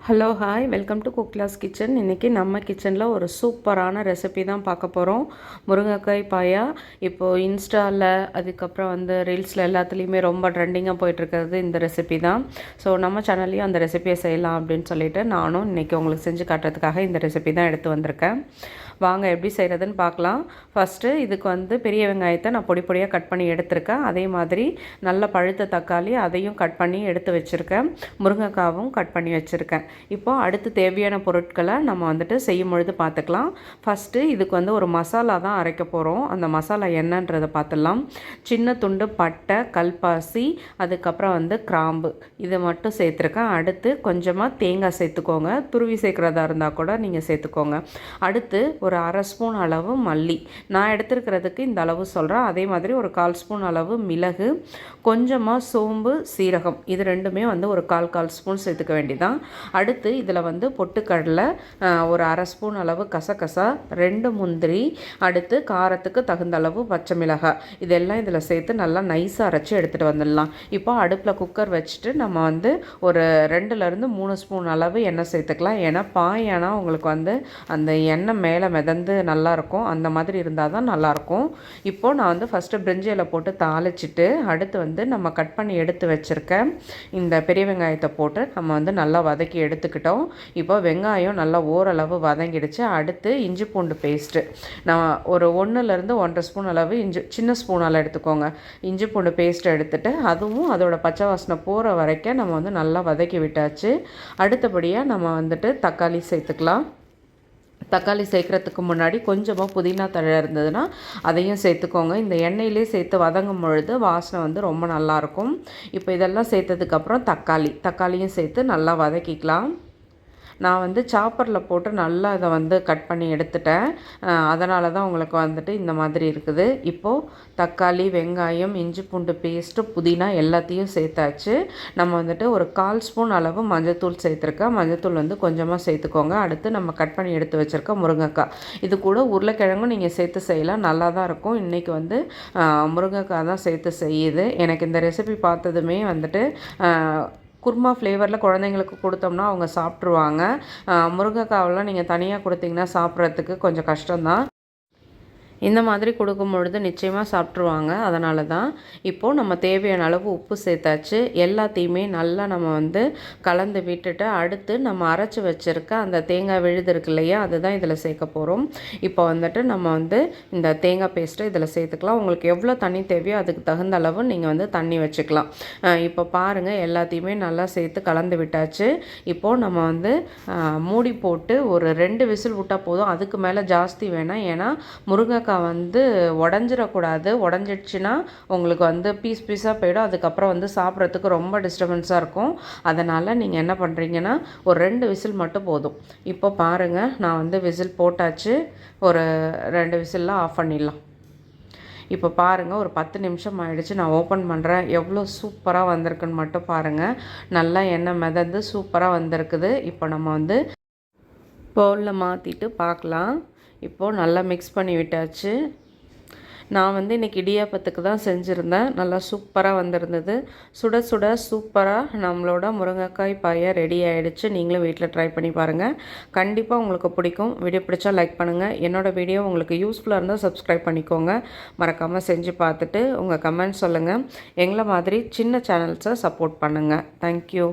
Hello hi welcome to Cooklas kitchen. இன்றைக்கி நம்ம கிச்சனில் ஒரு சூப்பரான ரெசிபி தான் பார்க்க போகிறோம். முருங்கைக்காய் பாயா. இப்போது இன்ஸ்டாவில் அதுக்கப்புறம் ரீல்ஸில் எல்லாத்துலேயுமே ரொம்ப ட்ரெண்டிங்காக போயிட்டுருக்கிறது இந்த ரெசிபி தான். ஸோ நம்ம சேனல்லையும் அந்த ரெசிபியை செய்யலாம் அப்படின்னு சொல்லிட்டு நானும் இன்றைக்கி உங்களுக்கு செஞ்சு காட்டுறதுக்காக இந்த ரெசிபி தான் எடுத்து வந்திருக்கேன். வாங்க எப்படி செய்கிறதுன்னு பார்க்கலாம். ஃபஸ்ட்டு இதுக்கு பெரிய வெங்காயத்தை நான் பொடி பொடியாக கட் பண்ணி எடுத்திருக்கேன். அதே மாதிரி நல்ல பழுத்த தக்காளி அதையும் கட் பண்ணி எடுத்து வச்சுருக்கேன். முருங்கைக்காவும் கட் பண்ணி வச்சுருக்கேன். இப்போது அடுத்து தேவையான பொருட்களை நம்ம செய்யும் பொழுது பார்த்துக்கலாம். ஃபஸ்ட்டு இதுக்கு ஒரு மசாலா தான் அரைக்க போகிறோம். அந்த மசாலா என்னன்றதை பார்த்துடலாம். சின்ன துண்டு பட்டை, கல்பாசி, அதுக்கப்புறம் கிராம்பு, இதை மட்டும் சேர்த்துருக்கேன். அடுத்து கொஞ்சமாக தேங்காய் சேர்த்துக்கோங்க. துருவி சேர்க்குறதா இருந்தால் கூட நீங்கள் சேர்த்துக்கோங்க. அடுத்து ஒரு அரை ஸ்பூன் அளவு மல்லி, நான் எடுத்துருக்கிறதுக்கு இந்த அளவு சொல்கிறேன். அதே மாதிரி ஒரு 1/4 ஸ்பூன் அளவு மிளகு, கொஞ்சமாக சோம்பு, சீரகம், இது ரெண்டுமே ஒரு 1/4 ஸ்பூன் சேர்த்துக்க வேண்டியதான். அடுத்து இதில் பொட்டுக்கடலை, ஒரு அரை ஸ்பூன் அளவு கசகசா, 2 முந்திரி, அடுத்து காரத்துக்கு தகுந்த அளவு பச்சை மிளகாய், இதெல்லாம் இதில் சேர்த்து நல்லா நைஸாக அரைச்சி எடுத்துகிட்டு வந்துடலாம். இப்போ அடுப்பில் குக்கர் வச்சுட்டு நம்ம ஒரு 2லேருந்து 3 ஸ்பூன் அளவு எண்ணெய் சேர்த்துக்கலாம். ஏன்னா பாயானா உங்களுக்கு அந்த எண்ணெய் மேலே மிதந்து நல்லாயிருக்கும். அந்த மாதிரி இருந்தால் தான் நல்லாயிருக்கும். இப்போது நான் ஃபஸ்ட்டு பிரிஞ்சி இலை போட்டு தாளிச்சிட்டு அடுத்து நம்ம கட் பண்ணி எடுத்து வச்சுருக்கேன் இந்த பெரிய வெங்காயத்தை போட்டு நம்ம நல்லா வதக்கி எடுத்துக்கிட்டோம். இப்போ வெங்காயம் நல்லா ஓரளவு வதங்கிடுச்சு. அடுத்து இஞ்சி பூண்டு பேஸ்ட்டு நான் ஒரு 1லேருந்து 1.5 ஸ்பூன் அளவு சின்ன ஸ்பூனால் எடுத்துக்கோங்க. இஞ்சி பூண்டு பேஸ்ட்டு எடுத்துகிட்டு அதுவும் அதோட பச்சை வாசனை போகிற வரைக்கும் நம்ம நல்லா வதக்கி விட்டாச்சு. அடுத்தபடியாக நம்ம தக்காளி சேர்த்துக்கலாம். தக்காளி சேர்க்குறதுக்கு முன்னாடி கொஞ்சமாக புதினா தழை இருந்ததுன்னா அதையும் சேர்த்துக்கோங்க. இந்த எண்ணெயிலே சேர்த்து வதங்கும் பொழுது வாசனை ரொம்ப நல்லாயிருக்கும். இப்போ இதெல்லாம் சேர்த்ததுக்கப்புறம் தக்காளியும் சேர்த்து நல்லா வதக்கிக்கலாம். நான் சாப்பரில் போட்டு நல்லா இதை கட் பண்ணி எடுத்துட்டேன். அதனால தான் உங்களுக்கு இந்த மாதிரி இருக்குது. இப்போது தக்காளி, வெங்காயம், இஞ்சி பூண்டு பேஸ்ட்டு, புதினா எல்லாத்தையும் சேர்த்தாச்சு. நம்ம ஒரு 1/4 ஸ்பூன் அளவு மஞ்சத்தூள் சேர்த்துருக்கேன். மஞ்சத்தூள் கொஞ்சமாக சேர்த்துக்கோங்க. அடுத்து நம்ம கட் பண்ணி எடுத்து வச்சுருக்க முருங்கைக்காய், இது கூட உருளைக்கிழங்கும் நீங்கள் சேர்த்து செய்யலாம், நல்லா தான் இருக்கும். இன்றைக்கி முருங்கைக்காய் தான் சேர்த்து செய்யுது. எனக்கு இந்த ரெசிபி பார்த்ததுமே குருமா ஃப்ளேவரில் குழந்தைங்களுக்கு கொடுத்தோம்னா அவங்க சாப்பிட்ருவாங்க. முருங்கைக்காவெல்லாம் நீங்கள் தனியாக கொடுத்தீங்கன்னா சாப்பிட்றதுக்கு கொஞ்சம் கஷ்டம்தான். இந்த மாதிரி கொடுக்கும் பொழுது நிச்சயமாக சாப்பிட்ருவாங்க. அதனால தான் இப்போது நம்ம தேவையான அளவு உப்பு சேர்த்தாச்சு. எல்லாத்தையுமே நல்லா நம்ம கலந்து விட்டுட்டு அடுத்து நம்ம அரைச்சி வச்சுருக்க அந்த தேங்காய் விழுது இருக்கு இல்லையா, அதுதான் இதில் சேர்க்க போகிறோம். இப்போ நம்ம இந்த தேங்காய் பேஸ்ட்டை இதில் சேர்த்துக்கலாம். உங்களுக்கு எவ்வளோ தண்ணி தேவையோ அதுக்கு தகுந்த அளவு நீங்கள் தண்ணி வச்சுக்கலாம். இப்போ பாருங்கள், எல்லாத்தையுமே நல்லா சேர்த்து கலந்து விட்டாச்சு. இப்போது நம்ம மூடி போட்டு ஒரு 2 விசில் விட்டால் போதும். அதுக்கு மேலே ஜாஸ்தி வேணாம். ஏன்னா முருங்கைக்காய் உடஞ்சிடக்கூடாது. உடஞ்சிடுச்சுன்னா உங்களுக்கு பீஸ் பீஸாக போயிடும். அதுக்கப்புறம் சாப்பிட்றதுக்கு ரொம்ப டிஸ்டர்பன்ஸாக இருக்கும். அதனால் நீங்கள் என்ன பண்ணுறீங்கன்னா ஒரு 2 விசில் மட்டும் போதும். இப்போ பாருங்கள், நான் விசில் போட்டாச்சு. ஒரு 2 விசில்லாம் ஆஃப் பண்ணிடலாம். இப்போ பாருங்கள், ஒரு 10 நிமிஷம் ஆகிடுச்சு. நான் ஓப்பன் பண்ணுறேன். எவ்வளோ சூப்பராக வந்திருக்குன்னு மட்டும் பாருங்கள். நல்லா எண்ணெய் மிதந்து சூப்பராக வந்திருக்குது. இப்போ நம்ம பவுலில் மாற்றிட்டு பார்க்கலாம். இப்போது நல்லா மிக்ஸ் பண்ணி விட்டாச்சு. நான் இன்றைக்கி இடியாப்பத்துக்கு தான் செஞ்சுருந்தேன். நல்லா சூப்பராக வந்திருந்தது. சுட சுட சூப்பராக நம்மளோட முருங்கைக்காய் பாயா ரெடி ஆகிடுச்சு. நீங்களும் வீட்டில் ட்ரை பண்ணி பாருங்கள். கண்டிப்பாக உங்களுக்கு பிடிக்கும். வீடியோ பிடிச்சா லைக் பண்ணுங்கள். என்னோடய வீடியோ உங்களுக்கு யூஸ்ஃபுல்லாக இருந்தால் சப்ஸ்கிரைப் பண்ணிக்கோங்க. மறக்காமல் செஞ்சு பார்த்துட்டு உங்கள் கமெண்ட் சொல்லுங்கள். எங்களை மாதிரி சின்ன சேனல்ஸை சப்போர்ட் பண்ணுங்கள். தேங்க்யூ.